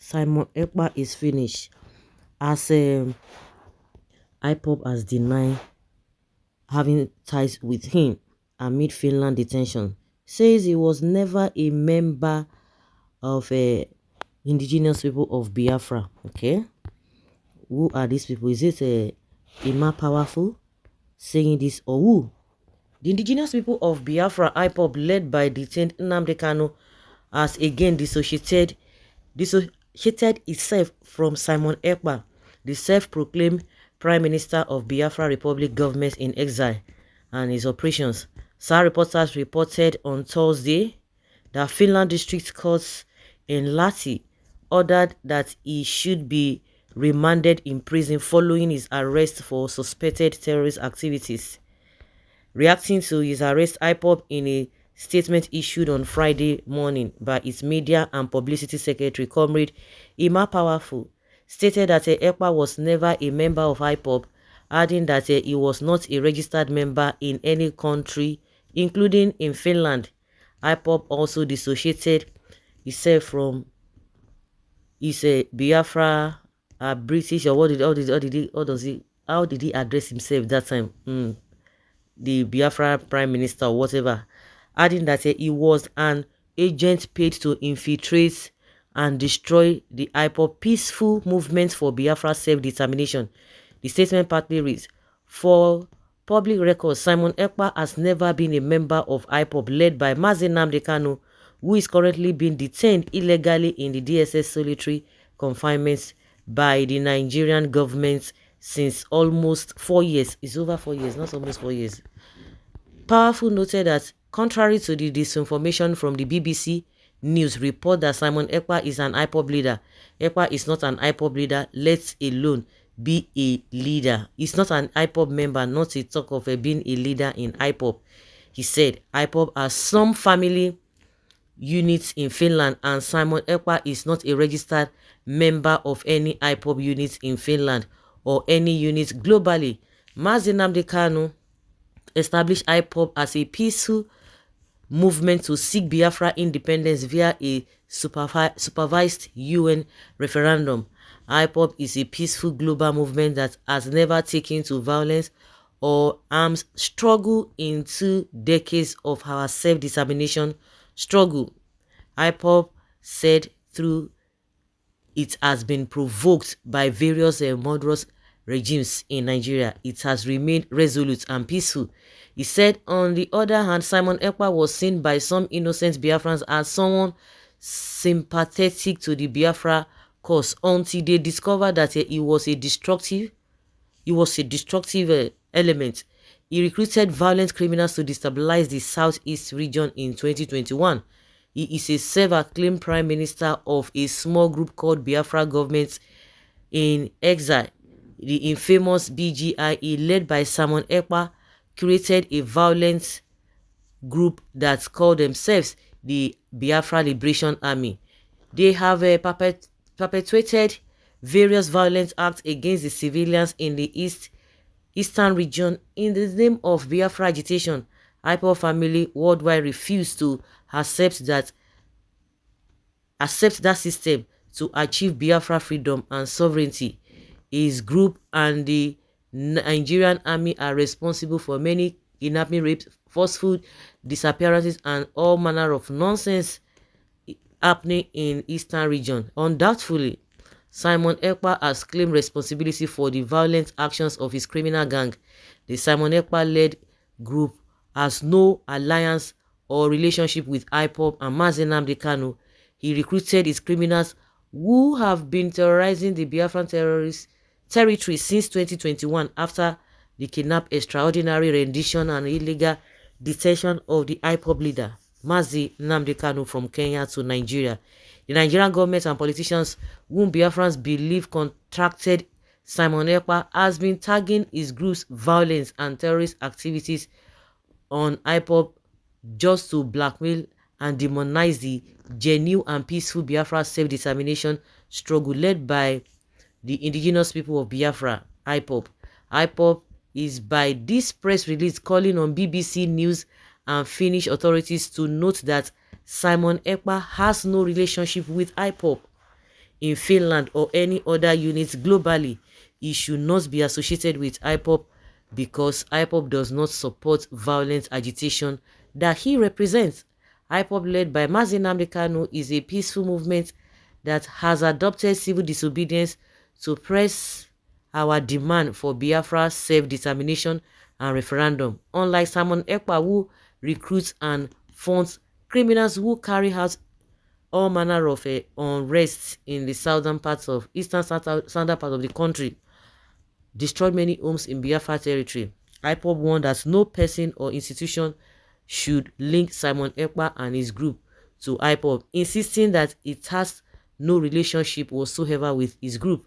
Simon Ekpa is finished as IPOB has denied having ties with him amid Finland detention. Says he was never a member of indigenous people of Biafra. Okay, who are these people? Is it Ima Powerful saying this, or who? The indigenous people of Biafra, IPOB, led by detained Nnamdi Kanu, has again dissociated itself from Simon Ekpa, the self-proclaimed Prime Minister of Biafra Republic government in exile, and his operations. SAR reporters reported on Thursday that Finland District Court in Lahti ordered that he should be remanded in prison following his arrest for suspected terrorist activities. Reacting to his arrest, IPOB, in a statement issued on Friday morning by its media and publicity secretary, Comrade Ima Powerful, stated that Ekpa was never a member of IPOB, adding that he was not a registered member in any country, including in Finland. IPOB also dissociated itself from his Biafra, British, or how did he address himself that time? The Biafra Prime Minister or whatever, adding that he was an agent paid to infiltrate and destroy the IPOB peaceful movement for Biafra self-determination. The statement partly reads, "For public records, Simon Ekpa has never been a member of IPOB led by Nnamdi Kanu, who is currently being detained illegally in the DSS solitary confinement by the Nigerian government since almost 4 years. It's over 4 years, not almost 4 years. Powerful noted that, contrary to the disinformation from the BBC News report that Simon Ekpa is an IPOB leader, Ekpa is not an IPOB leader, let alone be a leader. He's not an IPOB member, not to talk of being a leader in IPOB. He said IPOB has some family units in Finland, and Simon Ekpa is not a registered member of any IPOB units in Finland or any units globally. Nnamdi Kanu established IPOB as a peaceful movement to seek Biafra independence via a supervised UN referendum. IPOB is a peaceful global movement that has never taken to violence or arms struggle in 2 decades of our self-determination struggle. IPOB said through it has been provoked by various murderous regimes in Nigeria, it has remained resolute and peaceful. He said, on the other hand, Simon Ekpa was seen by some innocent Biafrans as someone sympathetic to the Biafra cause until they discovered that he was a destructive element. He recruited violent criminals to destabilize the southeast region in 2021. He is a self-acclaimed prime minister of a small group called Biafra Government in Exile. The infamous BGIE, led by Simon Ekpa, created a violent group that called themselves the Biafra Liberation Army. They have perpetuated various violent acts against the civilians in the eastern region in the name of Biafra agitation. IPOB family worldwide refused to accept that system to achieve Biafra freedom and sovereignty. His group and the Nigerian army are responsible for many kidnapping, rapes, forceful disappearances, and all manner of nonsense happening in eastern region. Undoubtedly, Simon Ekpa has claimed responsibility for the violent actions of his criminal gang. The Simon Ekpa-led group has no alliance or relationship with IPOB and Nnamdi Kanu. He recruited his criminals who have been terrorizing the Biafran territory since 2021 after the kidnap, extraordinary rendition and illegal detention of the IPOB leader Nnamdi Kanu from Kenya to Nigeria. The Nigerian government and politicians whom Biafrans believe contracted Simon Ekpa has been tagging his group's violence and terrorist activities on IPOB just to blackmail and demonize the genuine and peaceful Biafra self-determination struggle led by the indigenous people of Biafra, IPOB. IPOB is by this press release calling on BBC News and Finnish authorities to note that Simon Ekpa has no relationship with IPOB. in Finland or any other units globally, he should not be associated with IPOB because IPOB does not support violent agitation that he represents. IPOB, led by Nnamdi Kanu, is a peaceful movement that has adopted civil disobedience to press our demand for Biafra self-determination and referendum. Unlike Simon Ekpa, who recruits and funds criminals who carry out all manner of unrest in the southern parts of southern part of the country, destroyed many homes in Biafra territory. IPOB warned that no person or institution should link Simon Ekpa and his group to IPOB, insisting that it has no relationship whatsoever with his group.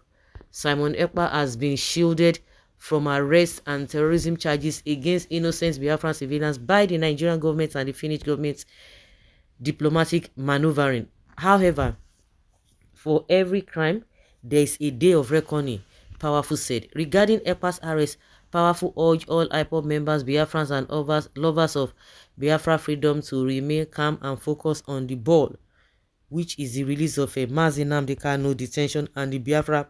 Simon Ekpa has been shielded from arrest and terrorism charges against innocent Biafran civilians by the Nigerian government and the Finnish government's diplomatic maneuvering. However, for every crime, there is a day of reckoning, Powerful said. Regarding Ekpa's arrest, Powerful urged all IPOB members, Biafrans and lovers of Biafra freedom to remain calm and focus on the ball, which is the release of a Nnamdi Kanu detention and the Biafra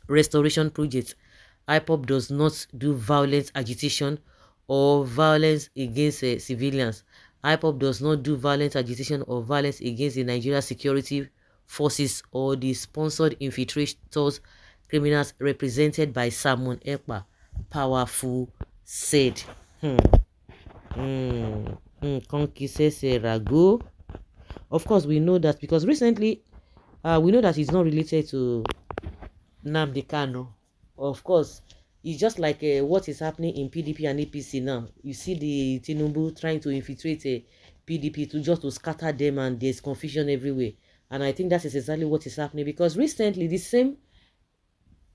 restoration project. IPOB does not do violent agitation or violence against civilians. IPOB does not do violent agitation or violence against the Nigeria security forces or the sponsored infiltrators, criminals represented by Simon Ekpa, Powerful said. Konki says Rago. Of course, we know that because recently, we know that he's not related to Nnamdi Kanu. Of course, it's just like what is happening in PDP and APC now. You see the Tinubu trying to infiltrate PDP to scatter them, and there's confusion everywhere. And I think that is exactly what is happening, because recently the same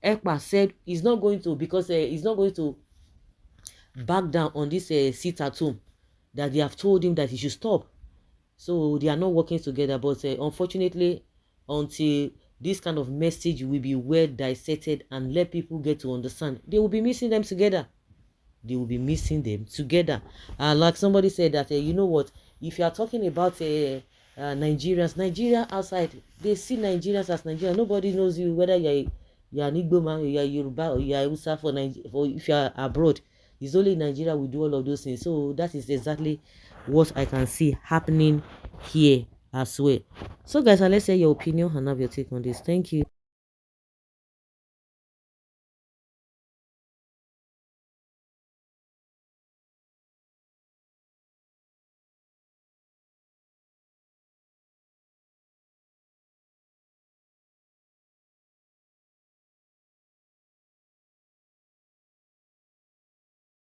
Ekpa said he's not going to, because he's not going to back down on this sit at home that they have told him that he should stop. So they are not working together. But unfortunately, until this kind of message will be well dissected and let people get to understand, they will be missing them together. They will be missing them together. Like somebody said that, you know what, if you are talking about Nigerians, Nigeria outside, they see Nigerians as Nigeria. Nobody knows you, whether you're an Igbo man, or you're Yoruba, or you're Hausa for if you're abroad. It's only Nigeria will do all of those things. So that is exactly what I can see happening here as well. So guys, let's hear your opinion and have your take on this. Thank you.